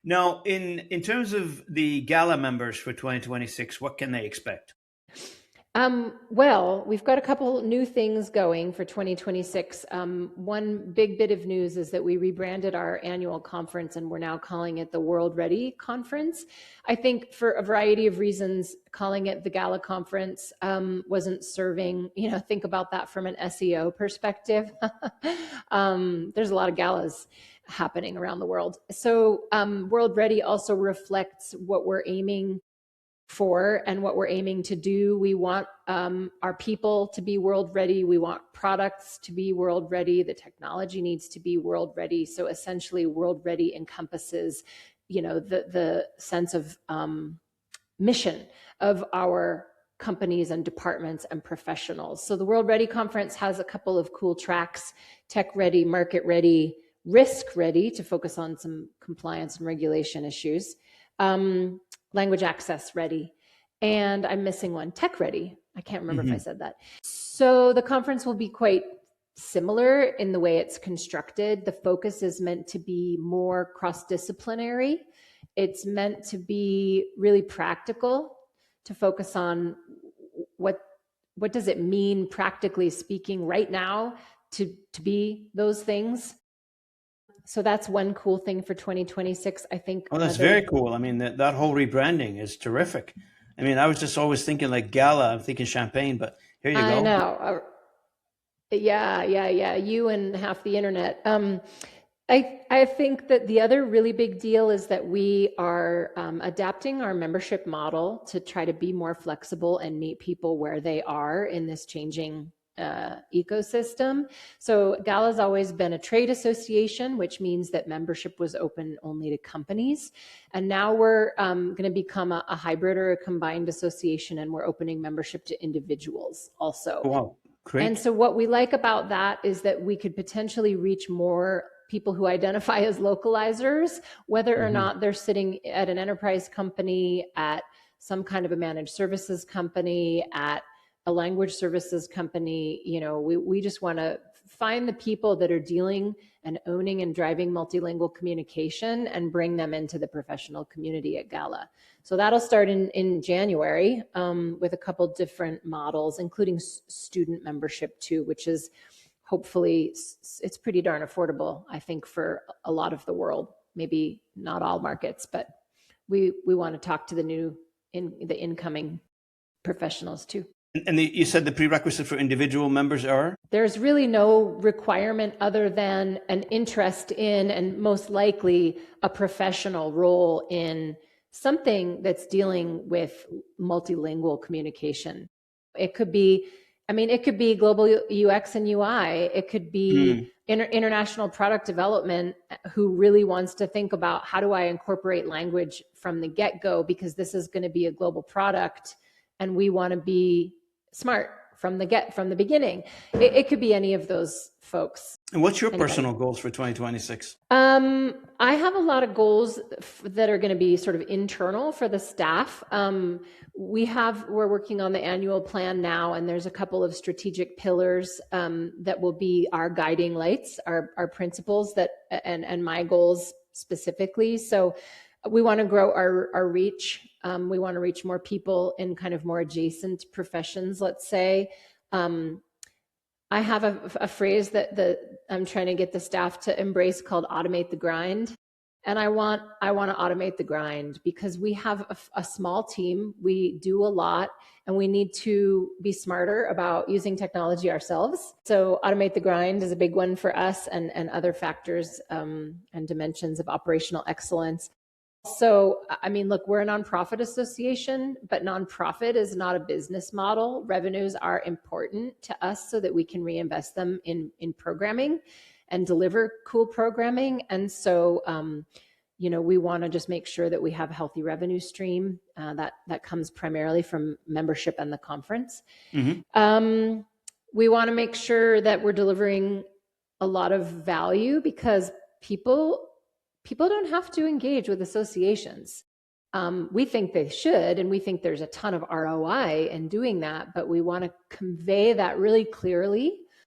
Now, in terms of the Gala members for 2026, what can they expect? Well, we've got a couple new things going for 2026. One big bit of news is that we rebranded our annual conference and we're now calling it the World Ready Conference. I think for a variety of reasons, calling it the Gala Conference wasn't serving, think about that from an SEO perspective. There's a lot of galas happening around the world. So World Ready also reflects what we're aiming for and what we're aiming to do. We want our people to be world ready. We want products to be world ready. The technology needs to be world ready. So essentially, world ready encompasses, the sense of mission of our companies and departments and professionals. So the World Ready Conference has a couple of cool tracks: tech ready, market ready, risk ready, to focus on some compliance and regulation issues. Language access ready, and I'm missing one, tech ready. I can't remember if I said that. So the conference will be quite similar in the way it's constructed. The focus is meant to be more cross-disciplinary. It's meant to be really practical, to focus on what does it mean, practically speaking, right now to be those things. So that's one cool thing for 2026, I think. Oh, that's very cool. I mean, that whole rebranding is terrific. I mean, I was just always thinking like Gala, I'm thinking champagne, but here you go. I know. Yeah. You and half the internet. I think that the other really big deal is that we are adapting our membership model to try to be more flexible and meet people where they are in this changing ecosystem. So Gala's always been a trade association, which means that membership was open only to companies. And now we're going to become a hybrid or a combined association, and we're opening membership to individuals also. Wow, great. And so what we like about that is that we could potentially reach more people who identify as localizers, whether or not they're sitting at an enterprise company, at some kind of a managed services company, at a language services company. We just want to find the people that are dealing and owning and driving multilingual communication and bring them into the professional community at Gala. So that'll start in January with a couple different models, including student membership too, which is hopefully, it's pretty darn affordable, I think, for a lot of the world. Maybe not all markets, but we want to talk to the incoming professionals too. And you said the prerequisite for individual members are? There's really no requirement other than an interest in, and most likely a professional role in, something that's dealing with multilingual communication. It could be global UX and UI. It could be international product development, who really wants to think about, how do I incorporate language from the get-go, because this is going to be a global product and we want to be smart from the beginning. It could be any of those folks. And what's your personal goals for 2026? I have a lot of goals that are going to be sort of internal for the staff. We're working on the annual plan now, and there's a couple of strategic pillars that will be our guiding lights, our principles and my goals specifically. So we want to grow our reach. We want to reach more people in kind of more adjacent professions, let's say. I have a phrase that I'm trying to get the staff to embrace called automate the grind. And I want to automate the grind, because we have a small team. We do a lot, and we need to be smarter about using technology ourselves. So automate the grind is a big one for us, and other factors and dimensions of operational excellence. So, I mean, look, we're a nonprofit association, but nonprofit is not a business model. Revenues are important to us so that we can reinvest them in programming and deliver cool programming. And so, we want to just make sure that we have a healthy revenue stream that comes primarily from membership and the conference. We want to make sure that we're delivering a lot of value, because people don't have to engage with associations. We think they should, and we think there's a ton of ROI in doing that, but we want to convey that really clearly